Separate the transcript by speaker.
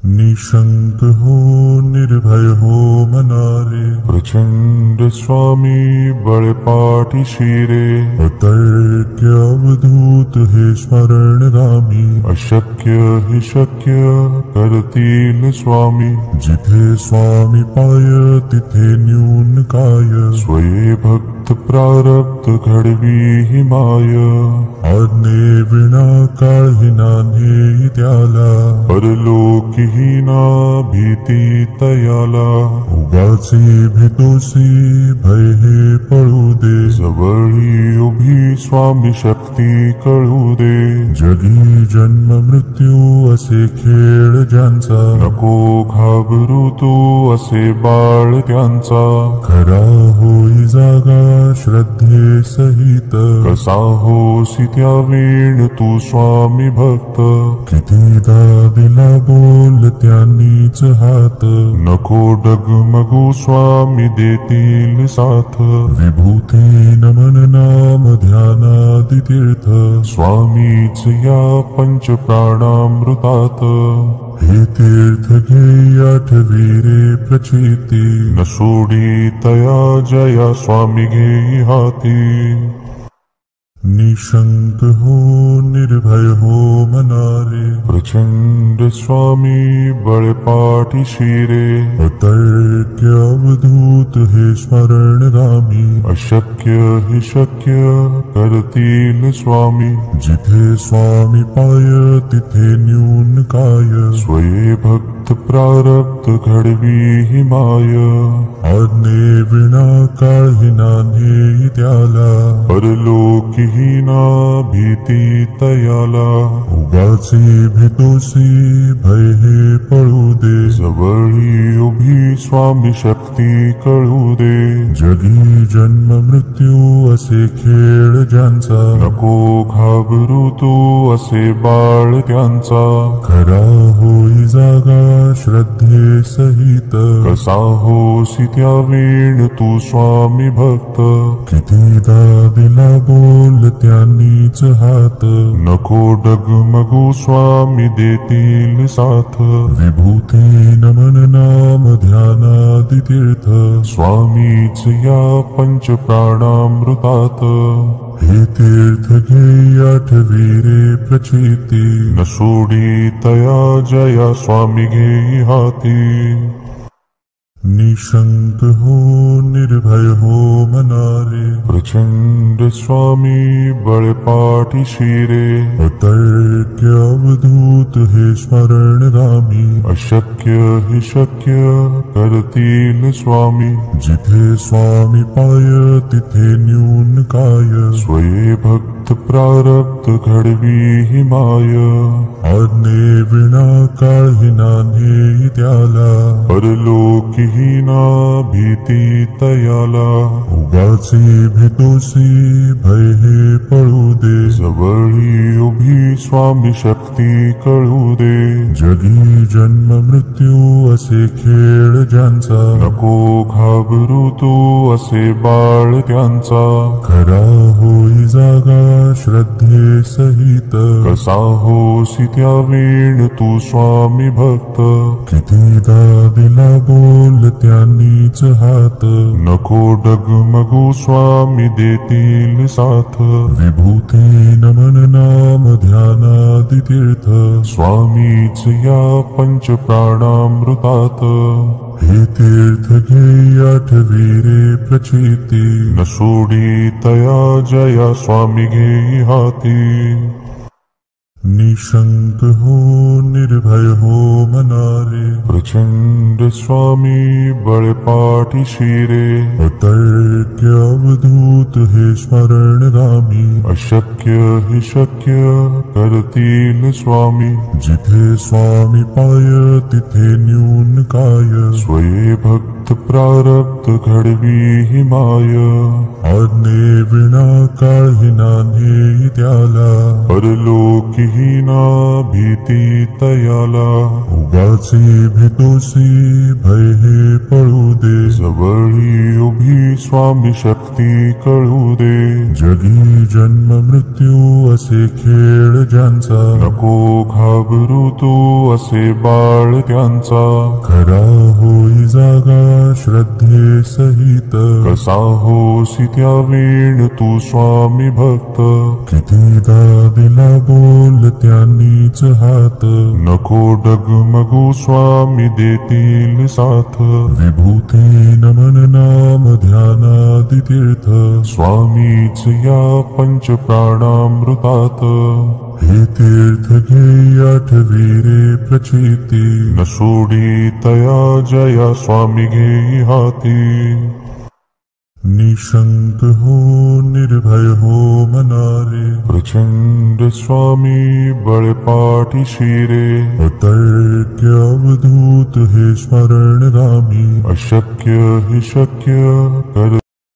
Speaker 1: निशंक हो निर्भय हो मनारे,
Speaker 2: प्रचंड स्वामी बळपाठी शिरे,
Speaker 1: अतर्क्य अवधूत हे स्मरणगामी,
Speaker 2: अशक्य हि शक्य करतील स्वामी,
Speaker 1: जिथे स्वामी पाय तिथे न्यून काय,
Speaker 2: स्वये भक्त प्रारब्ध घडवी हि माय,
Speaker 1: आज्ञे विना काळही नान्हे त्याला,
Speaker 2: परलोकीहीना भीती तयाला,
Speaker 1: उगाचे भेतोसी भय हे पळू दे,
Speaker 2: जवळी उभी स्वामी शक्ती कळू दे,
Speaker 1: जगी जन्म मृत्यू असे खेळ ज्यांचा,
Speaker 2: नको घाबरू तू असे बाळ त्यांचा,
Speaker 1: खरा होई जागा श्रद्धे सहित,
Speaker 2: कसा होसी त्या वेळ तू स्वामी भक्त,
Speaker 1: कितीदा दिला बोल त्यांनीच हात,
Speaker 2: नको डगमगू स्वामी देतील साथ,
Speaker 1: विभूती नमन नाम ध्यानादि तीर्थ,
Speaker 2: स्वामीच या पंच प्राणामृतात,
Speaker 1: हे तीर्थ घे आठवी रे प्रचिती,
Speaker 2: न सोडी तया जया स्वामी घेई हाती,
Speaker 1: निशंक हो निर्भय हो मनारे,
Speaker 2: प्रचंड स्वामी बळपाठी शिरे,
Speaker 1: अतर्क्य अवधूत हे स्मरणगामी,
Speaker 2: अशक्य हि शक्य करतील स्वामी,
Speaker 1: जिथे स्वामी पाय तिथे न्यून काय,
Speaker 2: स्वये भक्त प्रारब्ध घडवी हि माय,
Speaker 1: आज्ञे विना काळही नान्हे त्याला,
Speaker 2: परलोकीहीना भीती तयाला,
Speaker 1: उगाचे भेतोसी भय हे पळू दे,
Speaker 2: जवळी उभी स्वामी शक्ती कळू दे,
Speaker 1: जगी जन्म मृत्यू असे खेळ ज्यांचा,
Speaker 2: नको घाबरू तू असे बाळ त्यांचा,
Speaker 1: खरा होई जागा श्रद्धे सहित,
Speaker 2: कसा होसी त्या वेळ तू स्वामी भक्त,
Speaker 1: कितीदा दिला बोल त्यांनीच हात,
Speaker 2: नको डगमगू स्वामी देतील साथ,
Speaker 1: विभूती नमन नाम ध्यानादि तीर्थ,
Speaker 2: स्वामीच या पंच प्राणामृतात,
Speaker 1: हे तीर्थ घे आठवी रे प्रचिती,
Speaker 2: न सोडी तया जया स्वामी घेई हाती,
Speaker 1: निशंक हो निर्भय हो मनारे,
Speaker 2: प्रचंड स्वामी बळपाठी शिरे,
Speaker 1: अतर्क्य अवधूत हे स्मरणगामी,
Speaker 2: अशक्य हि शक्य करतील स्वामी,
Speaker 1: जिथे स्वामी पाय तिथे न्यून काय,
Speaker 2: स्वये भक्त प्रारब्ध घडवी हि माय,
Speaker 1: आज्ञे विना काळही नान्हे त्याला,
Speaker 2: परलोकीहीना भीती तयाला,
Speaker 1: उगाचे भेतोसी भय हे पळू दे,
Speaker 2: जवळी उभी स्वामी शक्ती कळू दे,
Speaker 1: जगी जन्म मृत्यू असे खेळ ज्यांचा,
Speaker 2: नको घाबरू तू असे बाळ त्यांचा,
Speaker 1: खरा होई जागा श्रद्धे सहित,
Speaker 2: कसा होसी त्या वेळ तू स्वामी भक्त,
Speaker 1: कितीदा दिला बोल त्यांनीच हात,
Speaker 2: नको डगमगू स्वामी देतील साथ,
Speaker 1: विभूती नमन नाम ध्यानादि तीर्थ,
Speaker 2: स्वामीच या पंच प्राणामृतात,
Speaker 1: हे तीर्थ घे आठवी रे प्रचिती,
Speaker 2: न सोडी तया जया स्वामी घेई हाती,
Speaker 1: निशंक हो निर्भय हो मनारे,
Speaker 2: प्रचंड स्वामी बळपाठी शिरे,
Speaker 1: अतर्क्य अवधूत हे स्मरणगामी,
Speaker 2: अशक्य हि शक्य करतील स्वामी,
Speaker 1: जिथे स्वामी पाय तिथे न्यून काय,
Speaker 2: स्वये भक्त प्रारब्ध घडवी हि माय,
Speaker 1: आज्ञे विना काळही नान्हे त्याला,
Speaker 2: परलोकीहीना भीती तयाला,
Speaker 1: उगाचे भेतोसी भय हे पळू दे,
Speaker 2: जवळी उभी स्वामी शक्ती भक्ती कळू दे.
Speaker 1: जगी जन्म मृत्यू असे खेळ ज्यांचा,
Speaker 2: नको घाबरू तू असे बाळ त्यांचा.
Speaker 1: खरा होई जागा श्रद्धे सहित,
Speaker 2: कसा होसी त्या वेळ तू स्वामी भक्त.
Speaker 1: कितीदा दिला बोल त्यांनीच हात,
Speaker 2: नको डगमगू स्वामी देतील साथ.
Speaker 1: विभूती नमन नाम ध्यानादि तीर्थ,
Speaker 2: स्वामीच या पंच प्राणामृतात.
Speaker 1: हे तीर्थ घे आठवी रे प्रचिती,
Speaker 2: न सोडी तया जया स्वामी घेई हाती.
Speaker 1: निशंक हो निर्भय हो मनारे,
Speaker 2: प्रचंड स्वामी बळपाठी शिरे.
Speaker 1: अतर्क्य अवधूत हे स्मरणगामी,
Speaker 2: अशक्य हे शक्य कर